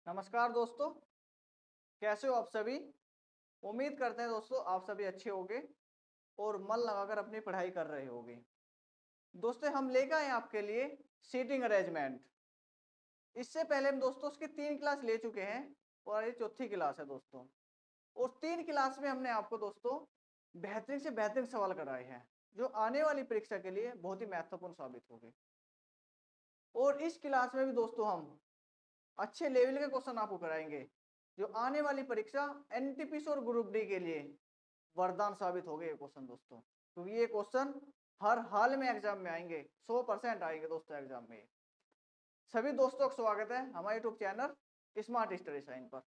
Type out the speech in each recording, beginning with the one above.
नमस्कार दोस्तों, कैसे हो आप सभी। उम्मीद करते हैं दोस्तों आप सभी अच्छे होंगे और मन लगाकर अपनी पढ़ाई कर रहे होंगे। दोस्तों हम लेकर आए आपके लिए सीटिंग अरेंजमेंट। इससे पहले हम दोस्तों उसकी 3 क्लास ले चुके हैं और ये चौथी क्लास है दोस्तों। और 3 क्लास में हमने आपको दोस्तों बेहतरीन से बेहतरीन सवाल कराए हैं जो आने वाली परीक्षा के लिए बहुत ही महत्वपूर्ण साबित होंगे। और इस क्लास में भी दोस्तों हम अच्छे लेवल के क्वेश्चन आपको कराएंगे जो आने वाली परीक्षा एनटीपीसी और ग्रुप डी के लिए वरदान साबित हो गए ये क्वेश्चन दोस्तों, क्योंकि ये क्वेश्चन हर हाल में एग्जाम में आएंगे, 100% आएंगे दोस्तों एग्जाम में। सभी दोस्तों का स्वागत है हमारे YouTube channel smart study sign पर।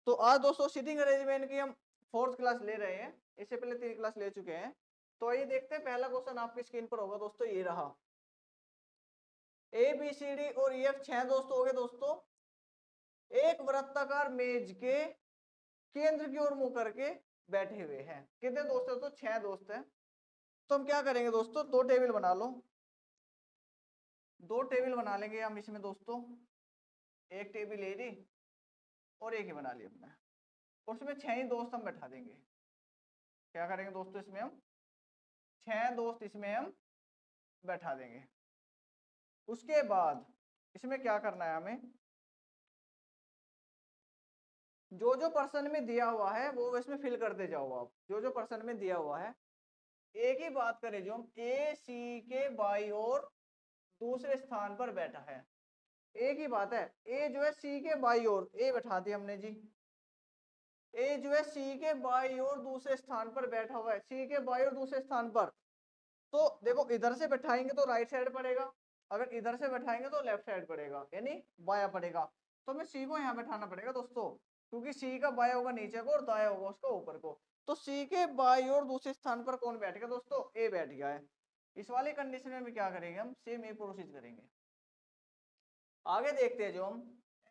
तो आज दोस्तों सीटिंग अरेंजमेंट की हम 4th क्लास ले रहे हैं, इससे पहले 3 क्लास ले चुके हैं। तो ये देखते हैं, पहला क्वेश्चन आपकी स्क्रीन पर होगा दोस्तों, ये रहा। ए बी सी डी और ई एफ 6 दोस्त हो गए दोस्तों। एक वृत्ताकार मेज के केंद्र की ओर मुंह करके बैठे हुए हैं। कितने दोस्त हैं? तो 6 दोस्त हैं। तो हम क्या करेंगे दोस्तों, 2 टेबल बना लो। 2 टेबल बना लेंगे हम इसमें दोस्तों। एक टेबल ले ली और एक ही बना ली हमने। उसमें 6 ही दोस्त हम बैठा देंगे। क्या करेंगे दोस्तों, इसमें हम 6 दोस्त इसमें हम बैठा देंगे। उसके बाद इसमें क्या करना है हमें, जो जो पर्सन में दिया हुआ है वो इसमें फिल करते जाओ आप। जो जो पर्सन में दिया हुआ है, एक ही बात करें जो हम ए सी के बाई और दूसरे स्थान पर बैठा है। एक ही बात है, ए जो है सी के बाई ओर, ए बैठा दिया हमने जी। ए जो है सी के बाई ओर दूसरे स्थान पर बैठा हुआ है, सी के बाई ओर दूसरे स्थान पर। तो देखो इधर से बैठाएंगे तो राइट साइड पड़ेगा, अगर इधर से बैठाएंगे तो लेफ्ट साइड पड़ेगा, यानी बाया पड़ेगा। तो हमें सी को यहाँ बैठाना पड़ेगा दोस्तों, क्योंकि सी का बाया होगा नीचे को और दाया होगा उसका ऊपर को। तो सी के बाई ओर दूसरे स्थान पर कौन बैठ गया दोस्तों, ए बैठ गया है। इस वाली कंडीशन में क्या करेंगे, हम सेम ए प्रोसीज करेंगे। आगे देखते हैं जो हम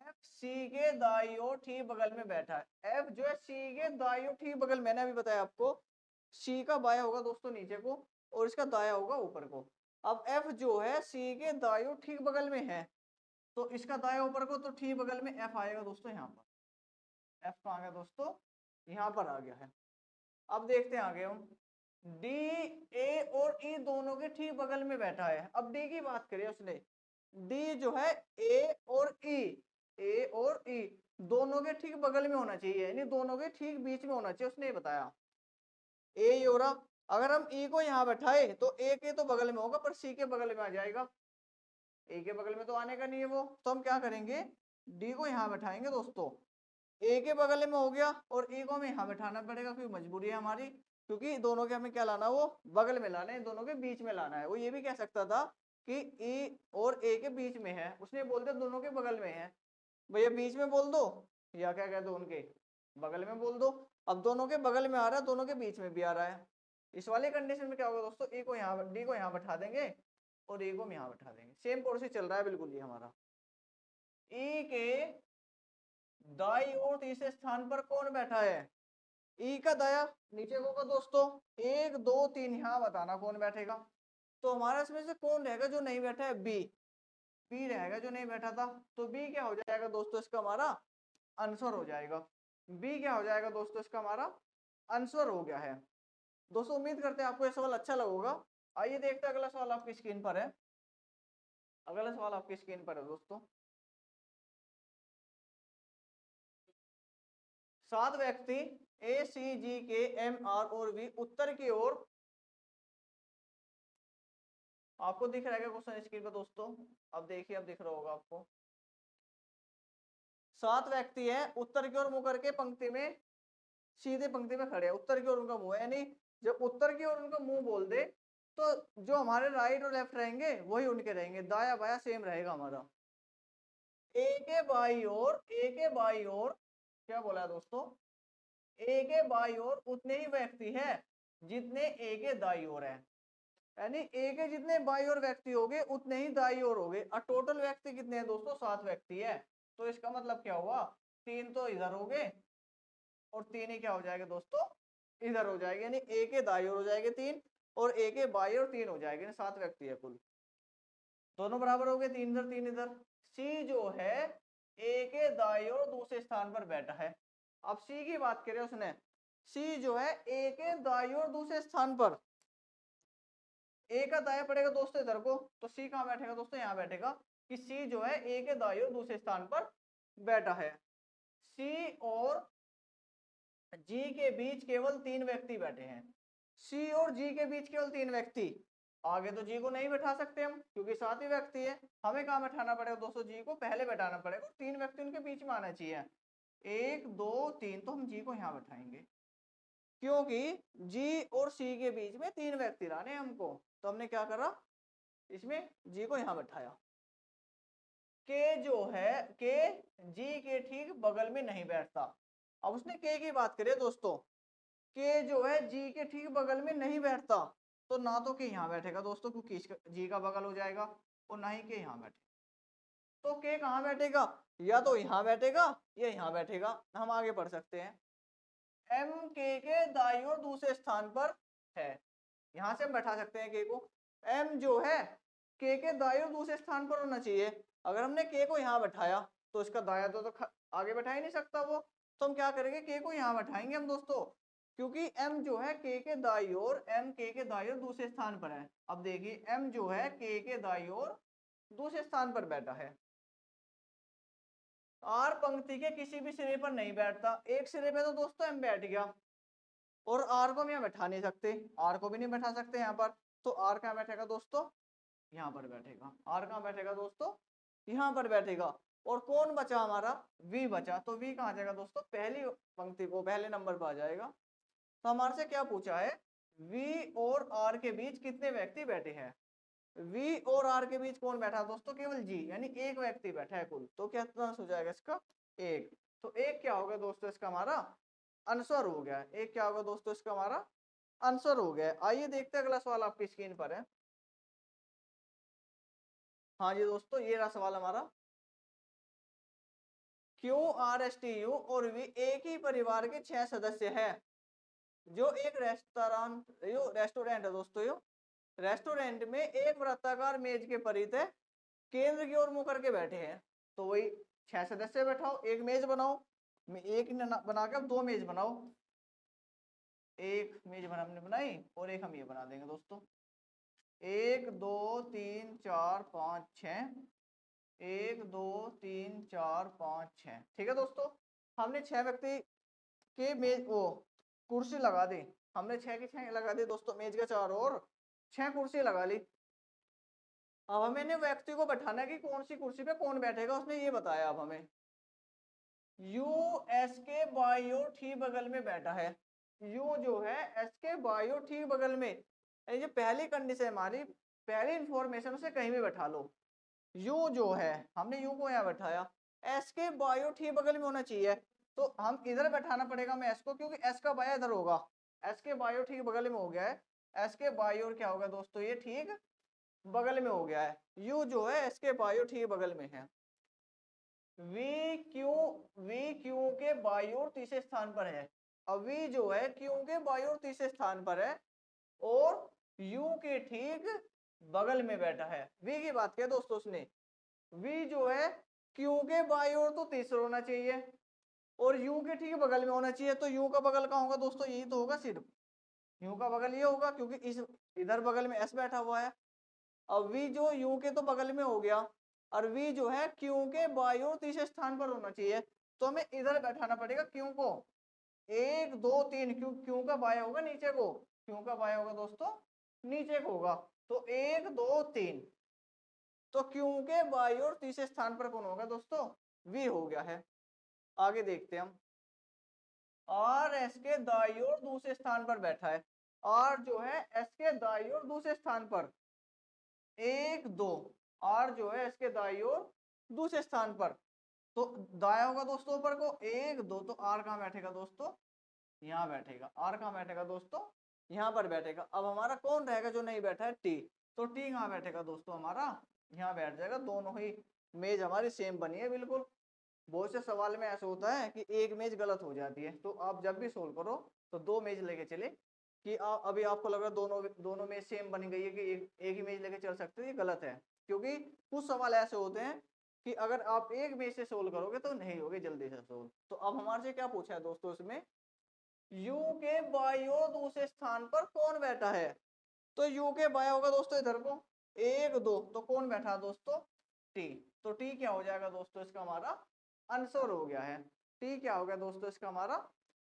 एफ सी के दाई ओर ठीक बगल में बैठा है। एफ जो है सी के दाई ओर ठीक बगल, मैंने अभी बताया आपको, सी का बाया होगा दोस्तों नीचे को और इसका दाया होगा ऊपर को। अब एफ जो है सी के दाई ओर ठीक बगल में है, तो इसका दाया ऊपर को, तो ठीक बगल में एफ आएगा दोस्तों यहाँ पर। एफ कहाँ गया दोस्तों, यहाँ पर आ गया है। अब देखते हैं आगे हम, डी ए और ई दोनों के ठीक बगल में बैठा है। अब डी की बात करें उसने, डी जो है ए और ई, ए और ई दोनों के ठीक बगल में होना चाहिए, यानी दोनों के ठीक बीच में होना चाहिए, उसने ये बताया। ए हो रहा, अगर हम ई को यहाँ बैठाए तो ए के तो बगल में होगा पर सी के बगल में आ जाएगा, ए के बगल में तो आने का नहीं है वो। तो हम क्या करेंगे, डी को यहाँ बैठाएंगे दोस्तों, ए के बगल में हो गया और ई को हमें यहाँ बैठाना पड़ेगा क्योंकि मजबूरी है हमारी, क्योंकि दोनों के हमें क्या लाना, वो बगल में लाना है, दोनों के बीच में लाना है। वो ये भी कह सकता था कि ई और ए के बीच में है, उसने बोल दिया दोनों के बगल में है। भैया बीच में बोल दो या क्या कहते, उनके बगल में बोल दो। अब दोनों के बगल में आ रहा है, दोनों के बीच में भी आ रहा है। इस वाले कंडीशन में क्या होगा दोस्तों, ए को यहाँ, डी को यहाँ बैठा देंगे और ए को हम यहाँ बैठा देंगे। सेम प्रोसेस चल रहा है बिल्कुल ये हमारा। ई के दाई ओर तीसरे स्थान पर कौन बैठा है, ई का दाया नीचे होगा दोस्तों। 1 2 3 यहाँ बताना कौन बैठेगा। तो हमारा इसमें से कौन रहेगा जो नहीं बैठा है, बी। बी रहेगा जो नहीं बैठा था। तो बी क्या हो जाएगा दोस्तों, इसका हमारा आंसर हो जाएगा। बी क्या हो जाएगा दोस्तों, इसका हमारा आंसर हो गया है। दोस्तों उम्मीद करते हैं आपको ये सवाल अच्छा लगेगा। आइए देखते हैं अगला सवाल आपकी स्क्रीन पर है। अगला सवाल आपकी स्क्रीन पर है दोस्तों। 7 व्यक्ति ए सी जी के एम आर और वी उत्तर की ओर, आपको दिख रहा है क्वेश्चन स्क्रीन पर दोस्तों, अब देखिए, अब दिख रहा होगा आपको। 7 व्यक्ति है उत्तर की ओर मुंह करके पंक्ति में, सीधे पंक्ति में खड़े हैं, उत्तर की ओर उनका मुंह है, यानी जब उत्तर की ओर उनका मुंह बोल दे तो जो हमारे राइट और लेफ्ट रहेंगे वही उनके रहेंगे, दाया बाया सेम रहेगा हमारा। ए के बाई ओर, ए के बाई ओर क्या बोला है दोस्तों, ए के बाई ओर उतने ही व्यक्ति है जितने ए के दाई ओर है, यानी ए के जितने बाई ओर व्यक्ति हो गए उतने ही दाई ओर हो गए। और टोटल व्यक्ति कितने हैं दोस्तों, 7 व्यक्ति है। तो इसका मतलब क्या हुआ, 3 तो इधर हो गए और 3 ही क्या हो जाएगा दोस्तों, इधर हो जाएगा, यानी ए के दाई ओर हो जाएंगे 3 और ए के बाई ओर 3 हो जाएंगे, 7 व्यक्ति है कुल। दोनों बराबर हो गए, 3 इधर 3 इधर। सी जो है ए के दाईं ओर दूसरे स्थान पर बैठा है। अब सी की बात करें उसने, सी जो है ए के दाईं ओर दूसरे स्थान पर, ए का दाया पड़ेगा दोस्तों इधर को, तो सी कहाँ बैठेगा दोस्तों, यहाँ बैठेगा कि सी जो है ए के दाईं ओर दूसरे स्थान पर बैठा है। सी और जी के बीच केवल 3 व्यक्ति बैठे हैं। सी और जी के बीच केवल 3 व्यक्ति, आगे तो जी को नहीं बैठा सकते हम क्योंकि 7 ही व्यक्ति है। हमें कहाँ बैठाना पड़ेगा दोस्तों, जी को पहले बैठाना पड़ेगा, 3 व्यक्ति उनके बीच में आना चाहिए। 1 2 3, तो हम जी को यहाँ बैठाएंगे क्योंकि जी और सी के बीच में 3 व्यक्ति लाने हमको। तो हमने क्या करा, इसमें जी को यहाँ बैठाया। के जो है, के जी के ठीक बगल में नहीं बैठता। अब उसने के की बात करी दोस्तों, के जो है जी के ठीक बगल में नहीं बैठता, तो ना तो के यहाँ बैठेगा दोस्तों क्योंकि जी का बगल हो जाएगा, और ना ही के यहाँ बैठे। तो के कहाँ बैठेगा, या तो यहाँ बैठेगा या यहाँ बैठेगा। हम आगे पढ़ सकते हैं, एम के दाईं ओर दूसरे स्थान पर है, यहां से हम बैठा सकते हैं के को। एम जो है के दाईं ओर दूसरे स्थान पर होना चाहिए। अगर हमने के को यहाँ बैठाया तो इसका दाया तो आगे बैठा ही नहीं सकता वो, तो हम क्या करेंगे, के को यहाँ बैठाएंगे हम दोस्तों, क्योंकि एम जो है के दाईं ओर, एम के दाईं ओर दूसरे स्थान पर है। अब देखिए एम जो है के दाईं ओर दूसरे स्थान पर बैठा है। आर पंक्ति के किसी भी सिरे पर नहीं बैठता, एक सिरे पे तो दोस्तों एम बैठ गया, और आर को हम यहाँ बैठा नहीं सकते, आर को भी नहीं बैठा सकते यहाँ पर, तो आर कहाँ बैठेगा दोस्तों, यहाँ पर बैठेगा। आर कहाँ बैठेगा दोस्तों, यहाँ पर बैठेगा। और कौन बचा हमारा, वी बचा, तो वी कहाँ जाएगा दोस्तों, पहली पंक्ति को पहले नंबर पर आ जाएगा। तो हमारे से क्या पूछा है, वी और आर के बीच कितने व्यक्ति बैठे हैं। वी और आर के बीच कौन बैठा है दोस्तों, केवल जी, यानी एक व्यक्ति बैठा है कुल, तो क्या हो जाएगा इसका, एक। तो एक क्या होगा दोस्तों इसका हमारा आंसर हो गया। एक क्या होगा दोस्तों इसका हमारा आंसर हो गया। आइए देखते हैं अगला सवाल आपकी स्क्रीन पर है। हाँ जी दोस्तों, ये रहा सवाल हमारा, Q R S T U और वी एक ही परिवार के 6 सदस्य हैं जो एक रेस्टोरेंट है दोस्तों। यो रेस्टोरेंट में एक वृत्ताकार मेज के परित है, केंद्र की ओर मुंह करके बैठे हैं। तो वही 6 सदस्य बैठाओ, एक मेज बनाओ, एक बना के अब 2 मेज बनाओ। एक मेज हमने बनाई और एक हम ये बना देंगे दोस्तों, 1 2 3 4 5 6, 1 2 3 4 5 6। ठीक है दोस्तों, हमने 6 व्यक्ति के मेज वो कुर्सी लगा दी, हमने 6 की 6 लगा दी दोस्तों, मेज के चारों ओर 6 कुर्सी लगा ली। अब हमें व्यक्ति को बैठाना है कि कौन सी कुर्सी पे कौन बैठेगा, उसने ये बताया। अब हमें यू एस के बाईं ओर ठीक बगल में बैठा है, यू जो है एस के बाईं ओर ठीक बगल में, ये पहली कंडीशन हमारी, पहली इंफॉर्मेशन से कहीं भी बैठा लो। यू जो है हमने यू को यहाँ बैठाया, एस के बाईं ओर ठीक बगल में होना चाहिए, तो हम इधर बैठाना पड़ेगा हमें एस को, क्योंकि एस का बाया इधर होगा। एस के बाईं ओर ठीक बगल में हो गया है, एस के बाईं ओर क्या होगा दोस्तों, ये ठीक बगल में हो गया है। यू जो है एस के बाईं ओर ठीक बगल में है। वी क्यू के बाईं ओर तीसरे स्थान पर है। अब वी जो है क्यू के बाईं ओर तीसरे स्थान पर है और यू के ठीक बगल में बैठा है। वी की बात किया दोस्तों उसने, वी जो है क्यू के बाईं ओर तो तीसरा होना चाहिए और यू के ठीक बगल में होना चाहिए। तो यू का बगल कहाँ होगा दोस्तों, यही तो होगा सिर्फ, यू का बगल ये होगा क्योंकि इस इधर बगल में एस बैठा हुआ है। अब वी जो यू के तो बगल में हो गया, और वी जो है क्यू के बाईं ओर तीसरे स्थान पर होना चाहिए, तो हमें इधर बैठाना पड़ेगा क्यू को। 1 2 3, क्यू का बाया होगा नीचे को, क्यू का बाया होगा दोस्तों नीचे को होगा, तो 1 2 3, तो क्यू के बाईं ओर तीसरे स्थान पर कौन होगा दोस्तों, वी हो गया है। आगे देखते हैं हम, आर एस के दाईं ओर दूसरे स्थान पर बैठा है, आर जो है एस के दाईं ओर दूसरे स्थान पर, 1 2, आर जो है इसके दाईं ओर दूसरे स्थान पर, तो दाया होगा दोस्तों ऊपर को, 1 2, तो आर कहाँ बैठेगा दोस्तों, यहाँ बैठेगा। आर कहाँ बैठेगा दोस्तों, यहाँ पर बैठेगा। अब हमारा कौन रहेगा जो नहीं बैठा है, टी, तो टी कहाँ बैठेगा दोस्तों हमारा, यहाँ बैठ जाएगा। दोनों ही मेज हमारी सेम बनी है बिल्कुल। बहुत से सवाल में ऐसा होता है कि एक मेज गलत हो जाती है, तो आप जब भी सोल्व करो तो 2 मेज लेके चले, कि अभी आपको लग रहा है दोनों मेज सेम बन गई है कि एक ही मेज लेके चल सकते हो, ये गलत है। क्योंकि कुछ सवाल ऐसे होते हैं कि अगर आप एक में से सोल्व करोगे तो नहीं होगे जल्दी से सोल्व। तो अब हमारे से क्या पूछा है दोस्तों इसमें, u के बाई और दूसरे स्थान पर कौन बैठा है। तो u के बाई होगा दोस्तों इधर को 1 2, तो कौन बैठा दोस्तों t। तो t क्या हो जाएगा दोस्तों इसका हमारा आंसर हो गया है। t क्या हो गया दोस्तों इसका हमारा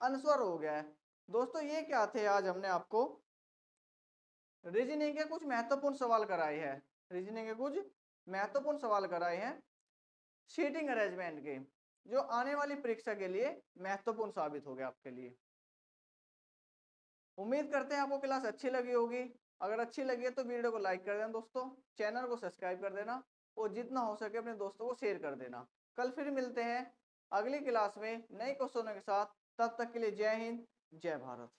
आंसर हो गया है। दोस्तों ये क्या थे, आज हमने आपको रीजनिंग के कुछ महत्वपूर्ण सवाल कराए हैं। रीजनिंग के कुछ महत्वपूर्ण सवाल कराए हैं सीटिंग अरेंजमेंट के, जो आने वाली परीक्षा के लिए महत्वपूर्ण साबित हो गया आपके लिए। उम्मीद करते हैं आपको क्लास अच्छी लगी होगी। अगर अच्छी लगी है तो वीडियो को लाइक कर देना दोस्तों, चैनल को सब्सक्राइब कर देना और जितना हो सके अपने दोस्तों को शेयर कर देना। कल फिर मिलते हैं अगली क्लास में नए क्वेश्चनों के साथ। तब तक के लिए जय हिंद, जय भारत।